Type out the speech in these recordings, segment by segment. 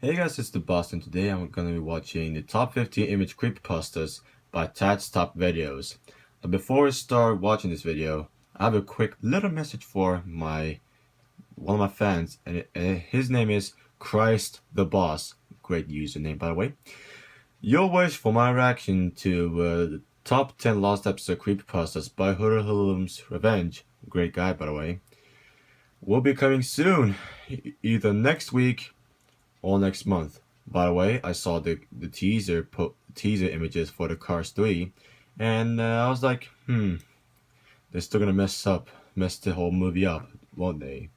Hey guys, it's the boss, and today I'm gonna be watching the top 15 image creepypastas by Tad's Top Videos. But before we start watching this video, I have a quick little message for one of my fans, and his name is Christ the Boss. Great username, by the way. Your wish for my reaction to the top 10 lost episode creepypastas by Hurlum's Revenge. Great guy, by the way. Will be coming soon, either next week all next month. By the way, I saw the teaser images for the Cars 3, and I was like, they're still gonna mess the whole movie up, won't they?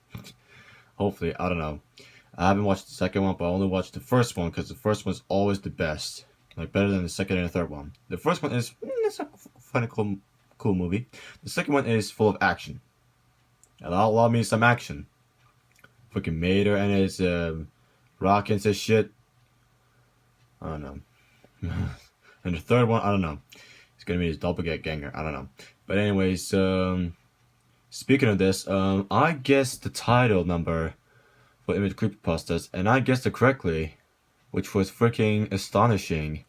Hopefully, I don't know. I haven't watched the second one, but I only watched the first one because the first one's always the best, like better than the second and the third one. The first one is it's a funny, cool movie. The second one is full of action. And I'll allow me some action. Freaking Mater and his Rockins and shit. I don't know. And the third one, I don't know. It's gonna be his doppelganger. I don't know. But anyways, speaking of this, I guessed the title number for Image Creepypastas, and I guessed it correctly, which was freaking astonishing.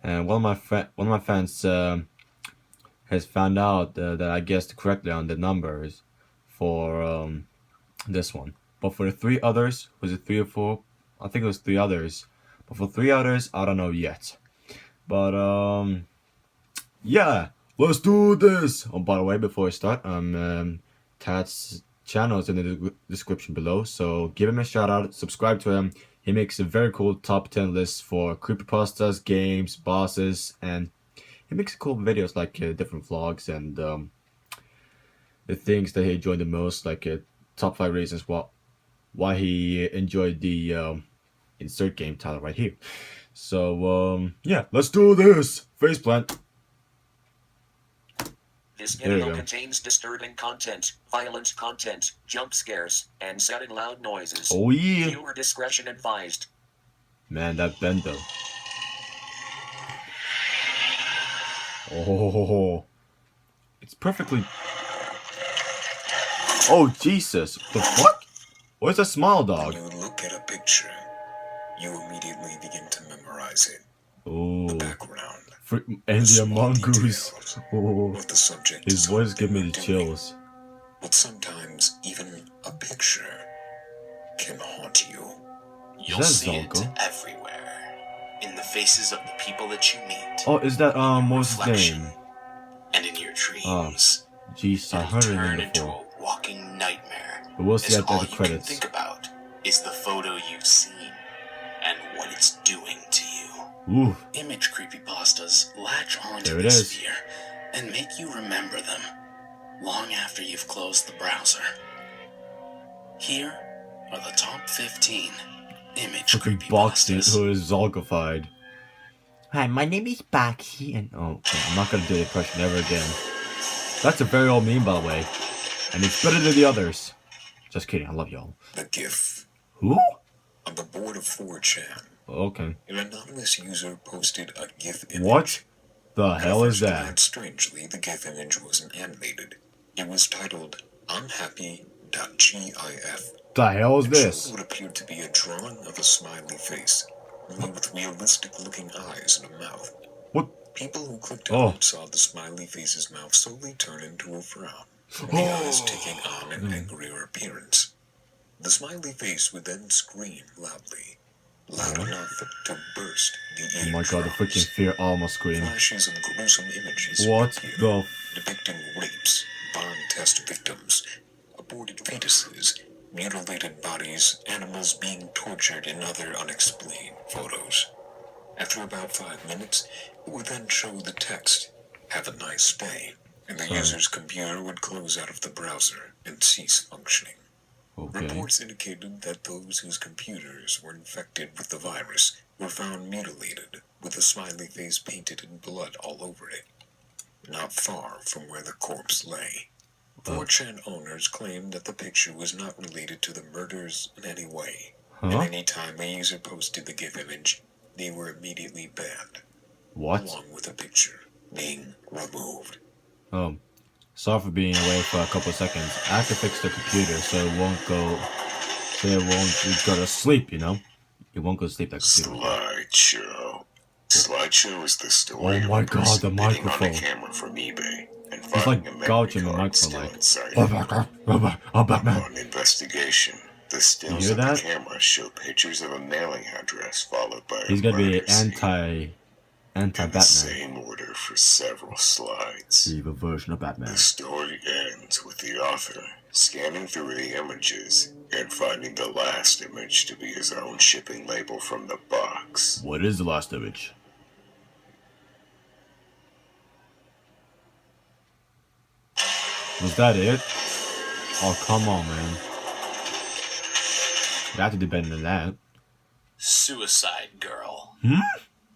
And one of my fans has found out that I guessed correctly on the numbers for this one. But for the three others, was it 3 or 4? I think it was 3 others. But for 3 others, I don't know yet. But yeah, let's do this. Oh, by the way, before I start, Tad's channel is in the description below, so give him a shout out, subscribe to him. He makes a very cool top 10 list for creepypastas, games, bosses, and he makes cool videos like different vlogs and the things that he enjoyed the most, like top 5 reasons why he enjoyed the insert game title right here. So yeah, let's do this. Faceplant. This video contains disturbing content, violent content, jump scares, and sudden loud noises. Oh yeah. Viewer discretion advised. Man, that bendo. Oh, it's perfectly. Oh Jesus! The fuck? Where's the smile dog? When you look at a picture, you immediately begin to memorize it. Oh. The background. And the mongoose. Oh. What the subject His voice gives me the chills. But sometimes even a picture can haunt you. You'll see it everywhere. In the faces of the people that you meet. Oh, is that what's his name? And in your dreams. Oh, jeez, I heard it before. A walking nightmare. But we'll see at the credits. All you can think about is the photo you've seen and what it's doing to you. Ooh. Image creepypastas latch onto there this fear and make you remember them long after you've closed the browser. Here are the top 15 image creepypastas. Who is Zolgified. Hi, my name is Boxy, and I'm not gonna do the impression ever again. That's a very old meme, by the way, and it's better than the others. Just kidding, I love y'all. The GIF. Who? On the board of 4chan. Okay. An anonymous user posted a GIF image. What the hell is that? Strangely, the GIF image wasn't animated. It was titled unhappy.gif. The hell is this? It would appear to be a drawing of a smiley face, only with realistic-looking eyes and a mouth. What? People who clicked on it saw the smiley face's mouth slowly turn into a frown, and the eyes taking on an angrier appearance. The smiley face would then scream loudly, loud enough to burst the eardrums. Oh my god, the freaking fear almost scream. Flashes of gruesome images what the depicting rapes, bomb test victims, aborted fetuses, mutilated bodies, animals being tortured, and other unexplained photos. After about 5 minutes, it would then show the text, "Have a nice day," and the user's computer would close out of the browser and cease functioning. Okay. Reports indicated that those whose computers were infected with the virus were found mutilated, with a smiley face painted in blood all over it, not far from where the corpse lay. 4chan owners claimed that the picture was not related to the murders in any way, and any time a user posted the GIF image, they were immediately banned. What? Along with the picture being removed. Sorry for being away for a couple of seconds. I have to fix the computer so it won't go to sleep, you know? It won't go to sleep like a computer. Slideshow. Slideshow is the story Oh my of a God, person the bidding on microphone. a camera from eBay and He's finding like a memory gouging the card microphone still like, inside oh it. my God, oh Batman. Upon investigation, the stills hear of the that? camera show pictures of a mailing address followed by He's a gonna be murder scene in the anti-Batman. same order for several slides. Evil version of Batman. The story ends with the author scanning through the images and finding the last image to be his own shipping label from the box. What is the last image? Was that it? Oh, come on, man. You have to do better than that. Suicide Girl. Hmm?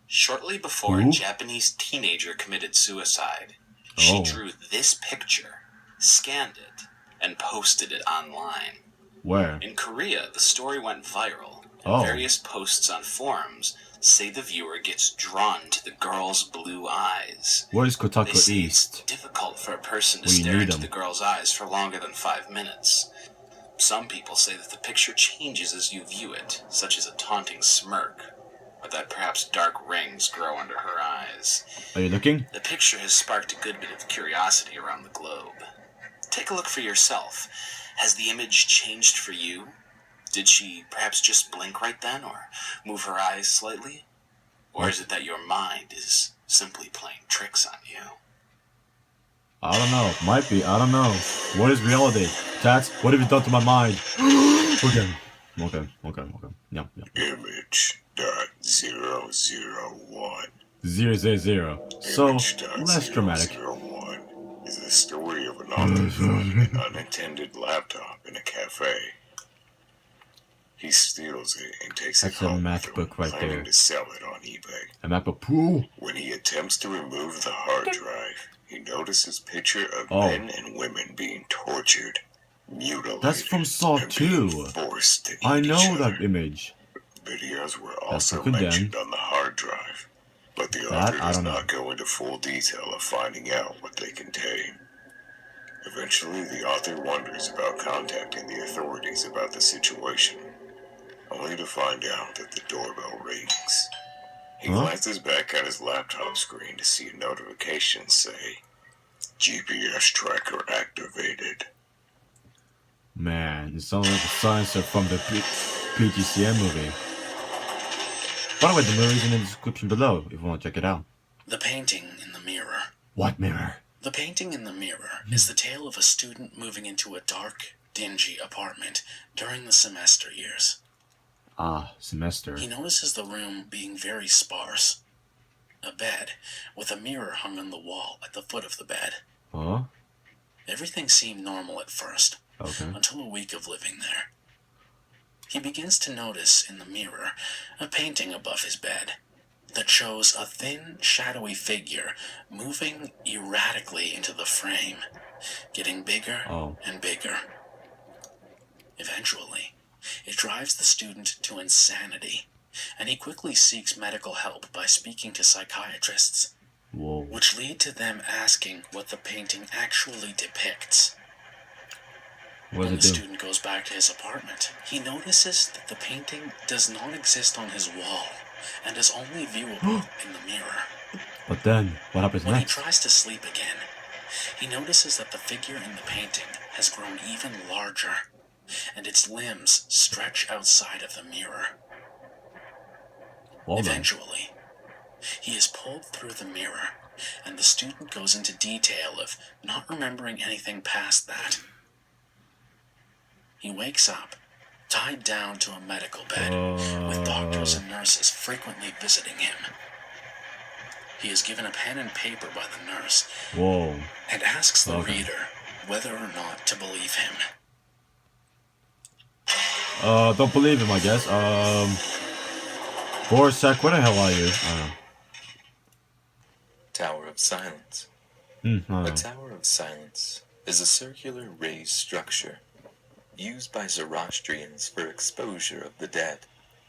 Shortly before Who? a Japanese teenager committed suicide, she Oh. drew this picture, scanned it, and posted it online. Where? In Korea, the story went viral, and Oh. various posts on forums say the viewer gets drawn to the girl's blue eyes. Where is They Kotaku say East? it's difficult for a person to Where you stare need into them. the girl's eyes for longer than 5 minutes. Some people say that the picture changes as you view it, such as a taunting smirk, or that perhaps dark rings grow under her eyes. Are you looking? The picture has sparked a good bit of curiosity around the globe. Take a look for yourself. Has the image changed for you? Did she perhaps just blink right then, or move her eyes slightly? Or is it that your mind is simply playing tricks on you? I don't know. Might be. I don't know. What is reality? Tats, what have you done to my mind? Okay. Yeah. Image.001. 000. So, less dramatic. 001 is the story of an author finding an unattended laptop in a cafe. He steals it and takes That's it a home math with him, book right planning there. to sell it on eBay. A map of pool. When he attempts to remove the hard drive, he notices picture of Oh. men and women being tortured, mutilated, That's from Saw and being 2. forced to eat I know each that other. image. Videos were That's also so good then. mentioned on the hard drive, but the That, author I does don't know. not go into full detail of finding out what they contain. Eventually, the author wonders about contacting the authorities about the situation, only to find out that the doorbell rings. He Huh? glances back at his laptop screen to see a notification say, GPS tracker activated. Man, it sounds like a science from the PGCM movie. By the way, the movie's in the description below if you want to check it out. The painting in the mirror. What mirror? The painting in the mirror is the tale of a student moving into a dark, dingy apartment during the semester years. Ah, semester. He notices the room being very sparse. A bed, with a mirror hung on the wall at the foot of the bed. Huh? Everything seemed normal at first, Okay. until a week of living there. He begins to notice in the mirror a painting above his bed that shows a thin, shadowy figure moving erratically into the frame, getting bigger Oh. and bigger. Eventually, it drives the student to insanity, and he quickly seeks medical help by speaking to psychiatrists, Whoa. which lead to them asking what the painting actually depicts. What When the does it do? student goes back to his apartment, he notices that the painting does not exist on his wall and is only viewable in the mirror. But then, what happens When he next? tries to sleep again, he notices that the figure in the painting has grown even larger, and its limbs stretch outside of the mirror. Hold on. Eventually, he is pulled through the mirror, and the student goes into detail of not remembering anything past that. He wakes up, tied down to a medical bed, with doctors and nurses frequently visiting him. He is given a pen and paper by the nurse Whoa. and asks the Okay. reader whether or not to believe him. Don't believe him, I guess. Borsek, where the hell are you? I don't know. Tower of Silence. I A don't know. Tower of Silence is a circular raised structure used by Zoroastrians for exposure of the dead,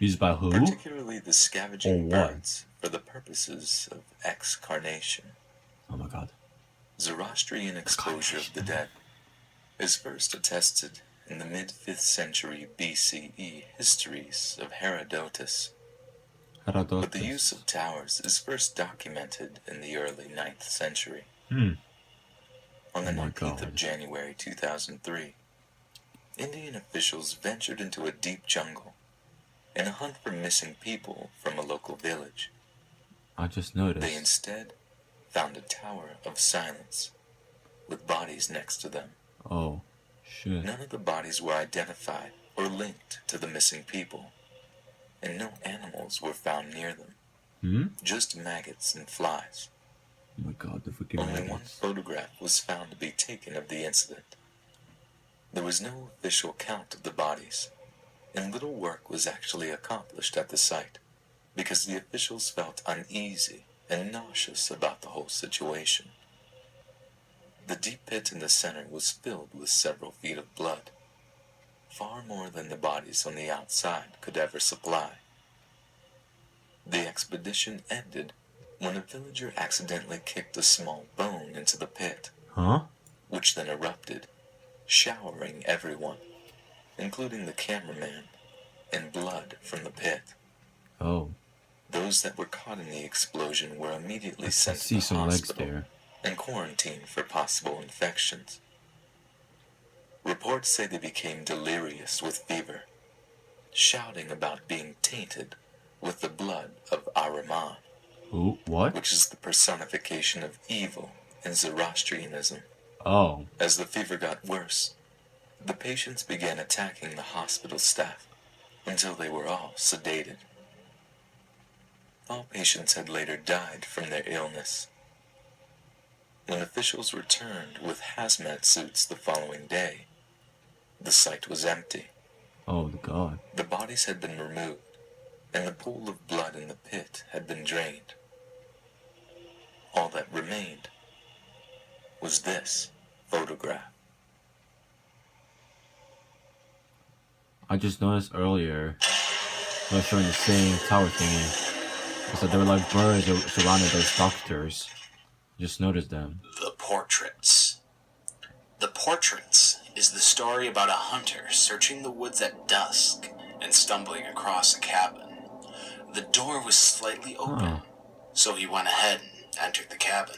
Used by who? particularly the scavenging Or what? birds, for the purposes of excarnation. Oh my god. Zoroastrian exposure of the dead is first attested in the mid-5th century BCE histories of Herodotus, but the use of towers is first documented in the early 9th century. On the 19th of January 2003, Indian officials ventured into a deep jungle in a hunt for missing people from a local village. I just noticed. They instead found a tower of silence with bodies next to them. Oh, shit. None of the bodies were identified or linked to the missing people, and no animals were found near them. Just maggots and flies. Oh my god, the freaking Only maggots. one photograph was found to be taken of the incident. There was no official count of the bodies, and little work was actually accomplished at the site because the officials felt uneasy and nauseous about the whole situation. The deep pit in the center was filled with several feet of blood, far more than the bodies on the outside could ever supply. The expedition ended when a villager accidentally kicked a small bone into the pit, which then erupted, showering everyone, including the cameraman, in blood from the pit. Oh. Those that were caught in the explosion were immediately sent see to the some legs hospital there. and quarantined for possible infections. Reports say they became delirious with fever, shouting about being tainted with the blood of Ahriman, Ooh, what? which is the personification of evil in Zoroastrianism. Oh. As the fever got worse, the patients began attacking the hospital staff until they were all sedated. All patients had later died from their illness. When officials returned with hazmat suits the following day, the site was empty. Oh, god. The bodies had been removed, and the pool of blood in the pit had been drained. All that remained was this photograph. I just noticed earlier, they were showing the same tower thingy. So there were like birds that surrounded those doctors. Just noticed them. The portraits. The portraits is the story about a hunter searching the woods at dusk and stumbling across a cabin. The door was slightly open, so he went ahead and entered the cabin.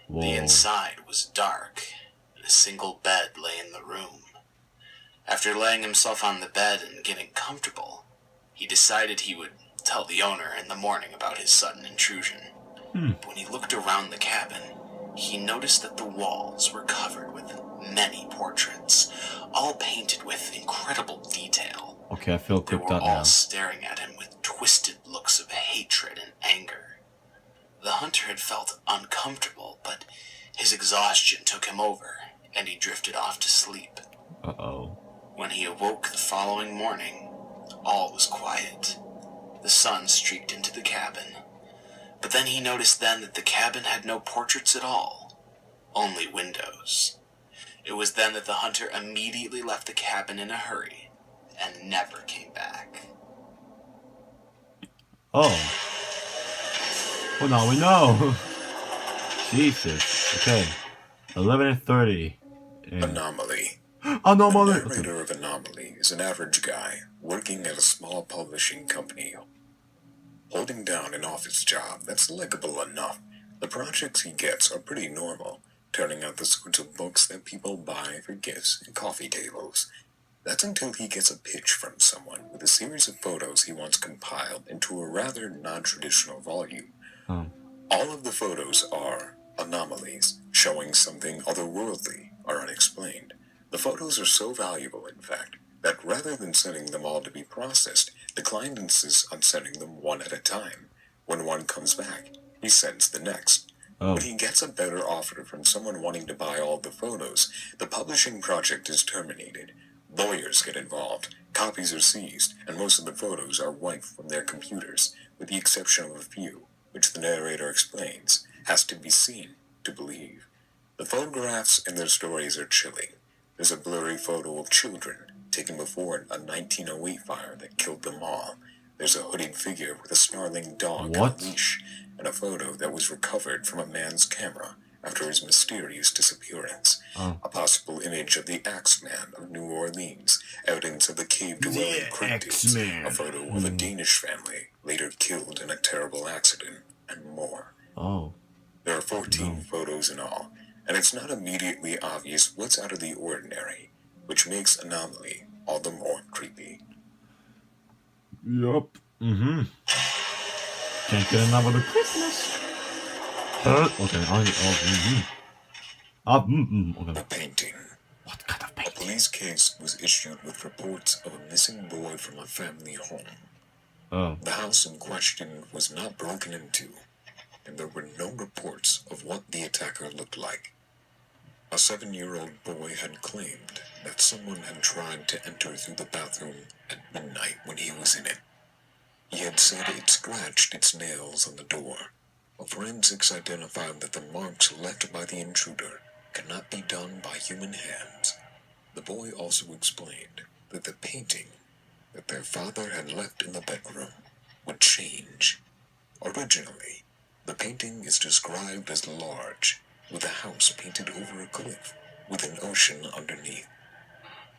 Whoa. The inside was dark, and a single bed lay in the room. After laying himself on the bed and getting comfortable, he decided he would tell the owner in the morning about his sudden intrusion. But when he looked around the cabin, he noticed that the walls were covered with many portraits, all painted with incredible detail. Okay, I feel They creeped were out all now. staring at him with twisted looks of hatred and anger. The hunter had felt uncomfortable, but his exhaustion took him over, and he drifted off to sleep. Uh-oh. When he awoke the following morning, all was quiet. The sun streaked into the cabin. But then he noticed then that the cabin had no portraits at all, only windows. It was then that the hunter immediately left the cabin in a hurry and never came back. Oh. Well, now we know. Jesus. Okay. 11:30. Anomaly. Anomaly. The narrator of Anomaly is an average guy working at a small publishing company, holding down an office job that's likable enough. The projects he gets are pretty normal, turning out the sorts of books that people buy for gifts and coffee tables. That's until he gets a pitch from someone with a series of photos he wants compiled into a rather non-traditional volume. All of the photos are anomalies, showing something otherworldly or unexplained. The photos are so valuable, in fact, that rather than sending them all to be processed, the client insists on sending them one at a time. When one comes back, he sends the next. When he gets a better offer from someone wanting to buy all the photos, the publishing project is terminated. Lawyers get involved, copies are seized, and most of the photos are wiped from their computers, with the exception of a few, which the narrator explains, has to be seen to believe. The photographs in their stories are chilling. There's a blurry photo of children, taken before a 1908 fire that killed them all. There's a hooded figure with a snarling dog on a leash, and a photo that was recovered from a man's camera after his mysterious disappearance. Oh. A possible image of the Axeman of New Orleans, evidence of the cave-dwelling cryptids, Axeman. a photo of a Danish family later killed in a terrible accident, and more. Oh. There are 14 photos in all, and it's not immediately obvious what's out of the ordinary, which makes Anomaly all the more creepy. Yup. Can't get enough of the Christmas. Okay. Okay. A painting. What kind of A painting? police case was issued with reports of a missing boy from a family home. Oh. The house in question was not broken into, and there were no reports of what the attacker looked like. A 7-year-old boy had claimed that someone had tried to enter through the bathroom at midnight when he was in it. He had said it scratched its nails on the door. Forensics identified that the marks left by the intruder could not be done by human hands. The boy also explained that the painting that their father had left in the bedroom would change. Originally, the painting is described as large, with a house painted over a cliff with an ocean underneath.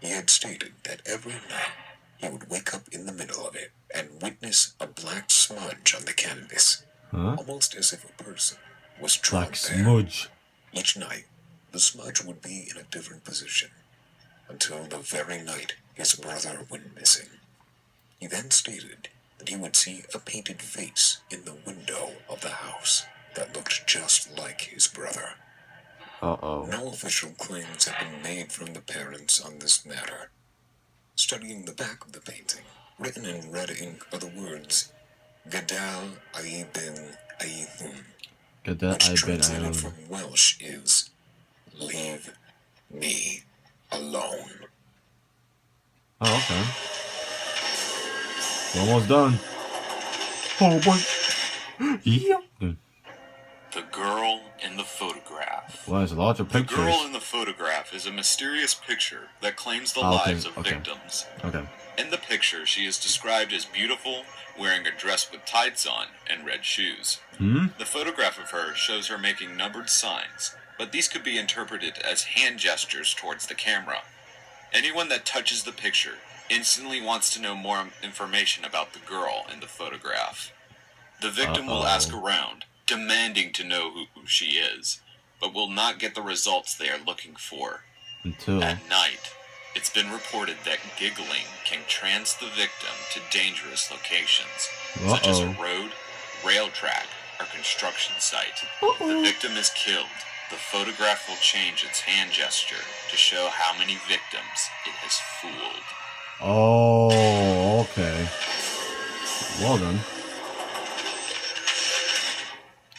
He had stated that every night he would wake up in the middle of it and witness a black smudge on the canvas, almost as if a person was drawn Black there. smudge. Each night, the smudge would be in a different position, until the very night his brother went missing. He then stated that he would see a painted face in the window of the house that looked just like his brother. Uh-oh. No official claims have been made from the parents on this matter. Studying the back of the painting, written in red ink are the words Gadal Aibin Aithun, which translated from Welsh is "Leave me alone." Oh, okay. We're almost done. Oh boy. Yeah. The girl in the photograph. Well, there's lots of The pictures. girl in the photograph is a mysterious picture that claims the Okay, lives of okay. victims. Okay. In the picture, she is described as beautiful, wearing a dress with tights on and red shoes. The photograph of her shows her making numbered signs, but these could be interpreted as hand gestures towards the camera. Anyone that touches the picture instantly wants to know more information about the girl in the photograph. The victim will ask around, demanding to know who she is, but will not get the results they are looking for. Until. At night, it's been reported that giggling can trance the victim to dangerous locations, such as a road, rail track, or construction site. If the victim is killed, the photograph will change its hand gesture to show how many victims it has fooled. Oh, okay. Well done.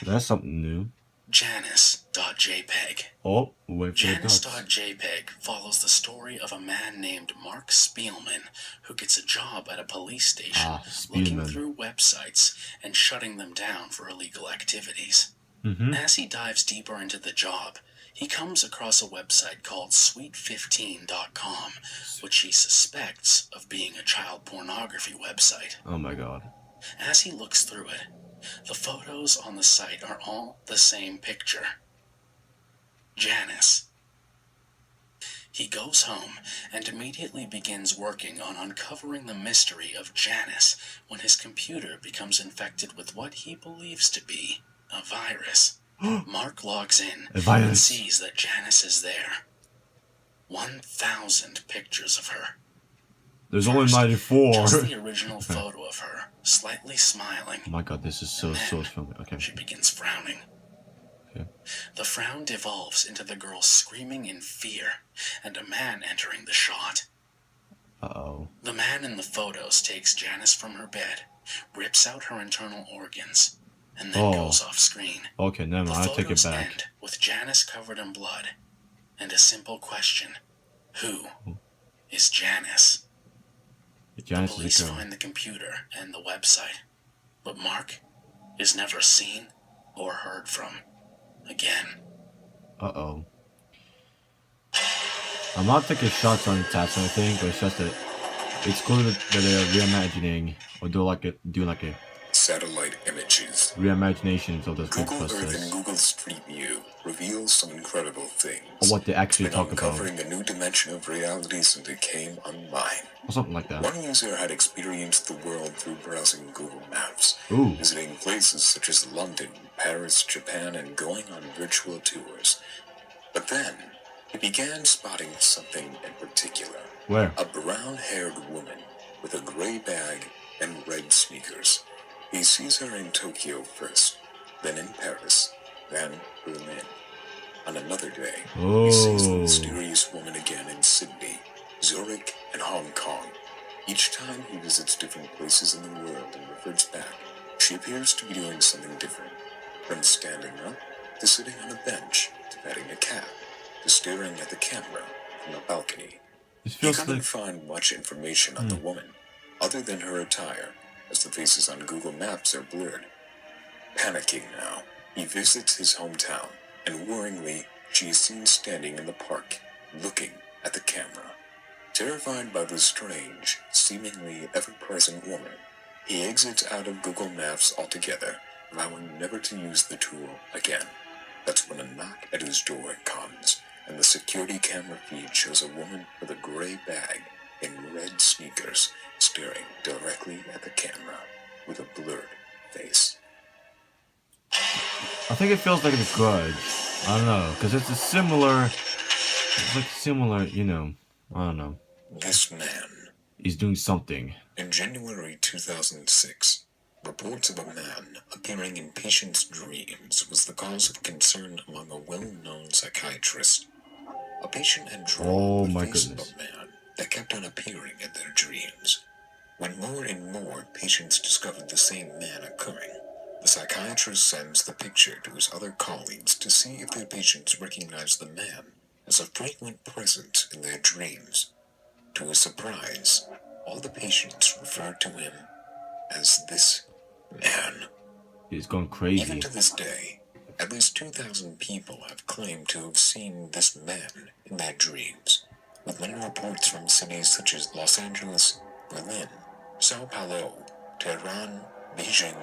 That's something new. Janice.jpg. Oh, wait for the dots. Janice.jpg follows the story of a man named Mark Spielman who gets a job at a police station looking Spielman. through websites and shutting them down for illegal activities. As he dives deeper into the job, he comes across a website called Sweet15.com, which he suspects of being a child pornography website. Oh my god. As he looks through it, the photos on the site are all the same picture. Janice. He goes home and immediately begins working on uncovering the mystery of Janice when his computer becomes infected with what he believes to be a virus. Mark logs in A virus. and sees that Janice is there. 1,000 pictures of her. There's only First, 94. Just the original photo of her, slightly smiling. Oh my god, this is so filmy. Okay. She begins frowning. Okay. The frown devolves into the girl screaming in fear and a man entering the shot. Uh-oh. The man in the photos takes Janice from her bed, rips out her internal organs, and then goes off screen. Okay, never mind. The I'll take it photos back. end with Janice covered in blood and a simple question. Who is Janice? Janice The police is a girl. find the computer and the website, but Mark is never seen or heard from again. Uh-oh. I'm not taking shots on tats or anything, but it's just that it's cool that they're reimagining or doing like a satellite images. Reimaginations of those Google Earth and creepypastas. Google Street View reveal some incredible things. Or what they actually It's been talk about. uncovering a new dimension of reality since it came online. Or something like that. One user had experienced the world through browsing Google Maps, Ooh. visiting places such as London, Paris, Japan, and going on virtual tours. But then, he began spotting something in particular. Where? A brown-haired woman with a gray bag and red sneakers. He sees her in Tokyo first, then in Paris, then Berlin. On another day, he sees the mysterious woman again in Sydney, Zurich, and Hong Kong. Each time he visits different places in the world and reverts back, she appears to be doing something different. From standing up, to sitting on a bench, to petting a cat, to staring at the camera from a balcony. It He feels couldn't like... find much information on the woman, other than her attire, as the faces on Google Maps are blurred. Panicking now, he visits his hometown, and worryingly, she is seen standing in the park, looking at the camera. Terrified by the strange, seemingly ever-present woman, he exits out of Google Maps altogether, vowing never to use the tool again. That's when a knock at his door comes, and the security camera feed shows a woman with a gray bag in red sneakers staring directly at the camera with a blurred face. I think it feels like a grudge. I don't know, because it's a similar... It's like similar, you know... I don't know. This man. He's doing something. In January 2006, reports of a man appearing in patients' dreams was the cause of concern among a well-known psychiatrist. A patient had drawn the face of a man that kept on appearing in their dreams. When more and more patients discovered the same man occurring, the psychiatrist sends the picture to his other colleagues to see if their patients recognize the man as a frequent presence in their dreams. To his surprise, all the patients referred to him as this man. He's gone crazy. Even to this day, at least 2,000 people have claimed to have seen this man in their dreams, with many reports from cities such as Los Angeles, Berlin, Sao Paulo, Tehran, Beijing,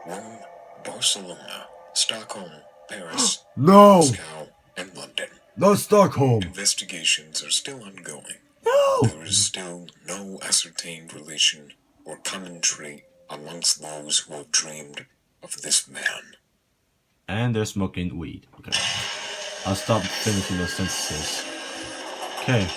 Rome, Barcelona, Stockholm, Paris, No! Moscow, and London. No, Stockholm! Investigations are still ongoing. No! There is still no ascertained relation or common trait amongst those who have dreamed of this man. And they're smoking weed. Okay. I'll stop finishing those sentences. Okay.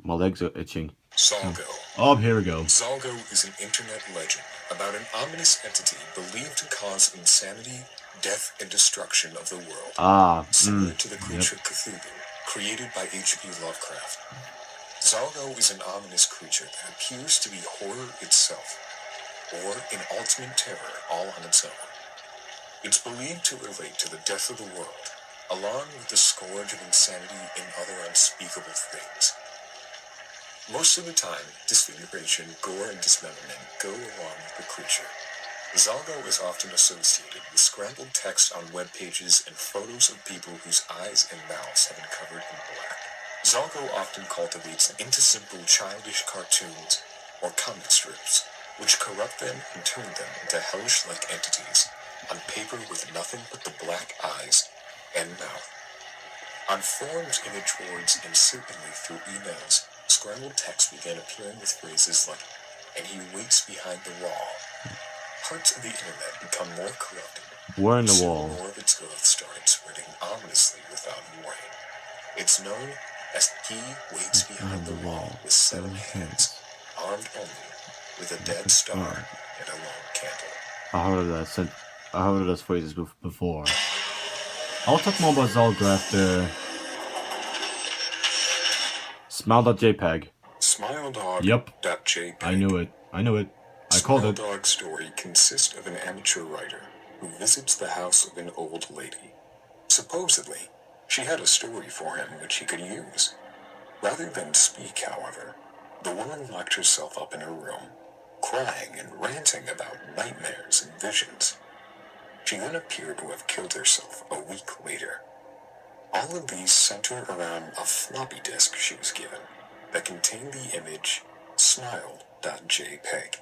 My legs are itching. Zalgo. Oh, here we go. Zalgo is an internet legend about an ominous entity believed to cause insanity, death, and destruction of the world. Similar to the creature Cthulhu, created by H.P. Lovecraft. Zalgo is an ominous creature that appears to be horror itself, or an ultimate terror all on its own. It's believed to relate to the death of the world, along with the scourge of insanity and other unspeakable things. Most of the time, disfiguration, gore, and dismemberment go along with the creature. Zalgo is often associated with scrambled text on web pages and photos of people whose eyes and mouths have been covered in black. Zalgo often cultivates into simple childish cartoons or comic strips, which corrupt them and turn them into hellish-like entities on paper with nothing but the black eyes and mouth. On forums, image boards, and certainly through emails, scrambled text began appearing with phrases like, "and he waits behind the wall." Parts of the internet become more corrupted. We're in the Soon wall. more of its growth started spreading ominously without warning. It's known as He Waits Behind the Wall with 7 hands, armed only with a dead star and a long candle. I heard those phrases before. I'll talk more about Zalgo after Smile.jpg. SmileDog.jpg. Yep. I knew it. I called it. SmileDog's story consists of an amateur writer who visits the house of an old lady. Supposedly, she had a story for him which he could use. Rather than speak, however, the woman locked herself up in her room, crying and ranting about nightmares and visions. She then appeared to have killed herself a week later. All of these center around a floppy disk she was given that contained the image Smile.jpg.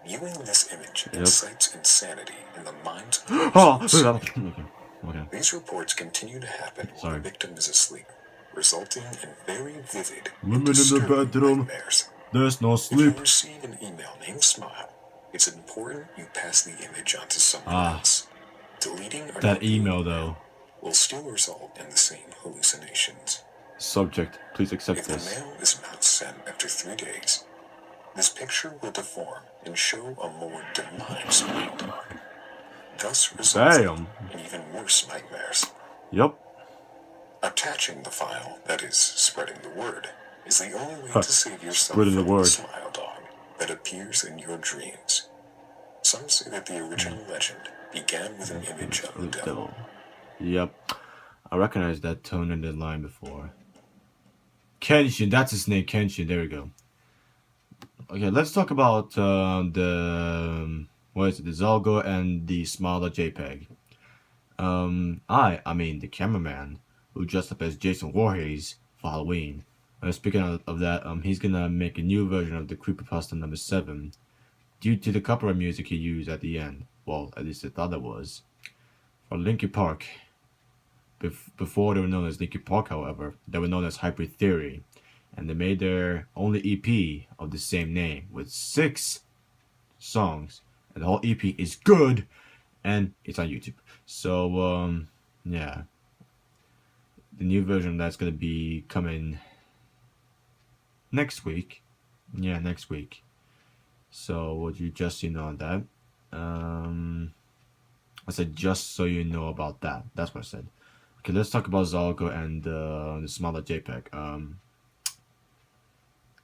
Viewing this image Yep. incites insanity in the minds of Oh, those who see it. okay. These reports continue to happen while Sorry. the victim is asleep, resulting in very vivid Women and in the disturbing bedroom. nightmares. There's no If sleep. you receive an email named Smile, it's important you pass the image on to someone else. Deleting or That not viewing email the though. mail will still result in the same hallucinations. Subject, please accept If the this. mail is not sent after 3 days, this picture will deform and show a more demonic smile dog, thus resulting in even worse nightmares. Yep. Attaching the file, that is, spreading the word, is the only way to save yourself Spreading the from the word. smile dog that appears in your dreams. Some say that the original legend began with an image of the devil. Yep. I recognize that tone in the line before. Kenshin, that's his name, Kenshin. There we go. Okay, let's talk about the Zalgo and the smaller JPEG. I mean the cameraman who dressed up as Jason Voorhees for Halloween. Speaking of that, he's gonna make a new version of the Creepypasta number 7, due to the copyright music he used at the end. Well, at least I thought it was for Linkin Park. Before they were known as Linkin Park, however, they were known as Hybrid Theory, and they made their only EP of the same name with 6 songs, and the whole EP is good, and it's on YouTube. So yeah, the new version that's gonna be coming next week. Yeah, next week. So what you just you know on that. I said just so you know about that. That's what I said. Okay, let's talk about Zalgo and the smaller JPEG.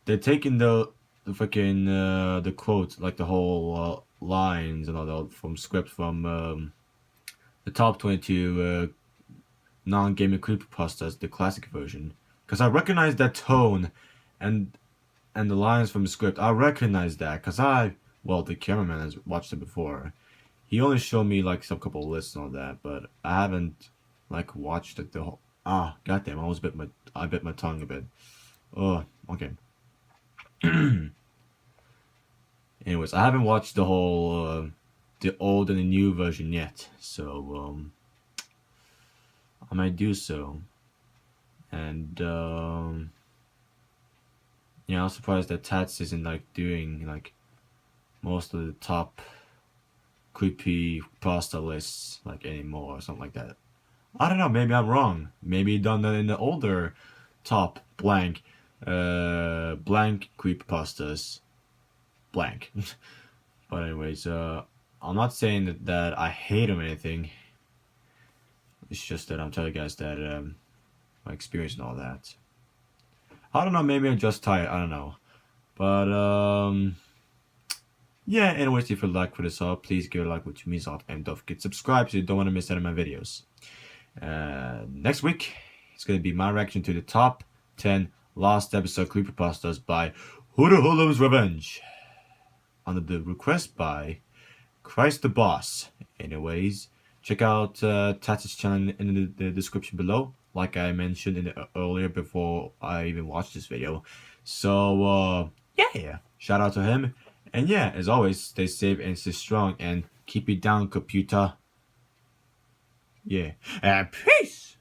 They're taking the fucking the quotes, like the whole lines and all that from script from the top 22 Non Gaming Creepypastas, the classic version, because I recognize that tone and the lines from the script. I recognize that because the cameraman has watched it before. He only showed me like some couple of lists and all that, but I haven't like watched it the whole. Goddamn! I bit my tongue a bit. Oh, okay. Anyways, I haven't watched the whole the old and the new version yet, so I might do so. And yeah, I was surprised that Tats isn't like doing like most of the top creepypasta lists like anymore or something like that. I don't know, maybe I'm wrong. Maybe he done that in the older top blank creepypastas blank. But anyways, I'm not saying that I hate him or anything. It's just that I'm telling you guys that my experience and all that. I don't know, maybe I'm just tired, I don't know. But yeah, anyways, if you like this up, please give it a like, which means a lot, and don't forget to subscribe so you don't want to miss out on my videos. Next week, it's going to be my reaction to the top 10 last episode creepypastas by Hoodahulum's Revenge, under the request by Christ the Boss. Anyways, check out Tats's channel in the description below, like I mentioned earlier before I even watched this video. So yeah, shout out to him. And yeah, as always, stay safe and stay strong and keep it down, computer. Yeah, and peace.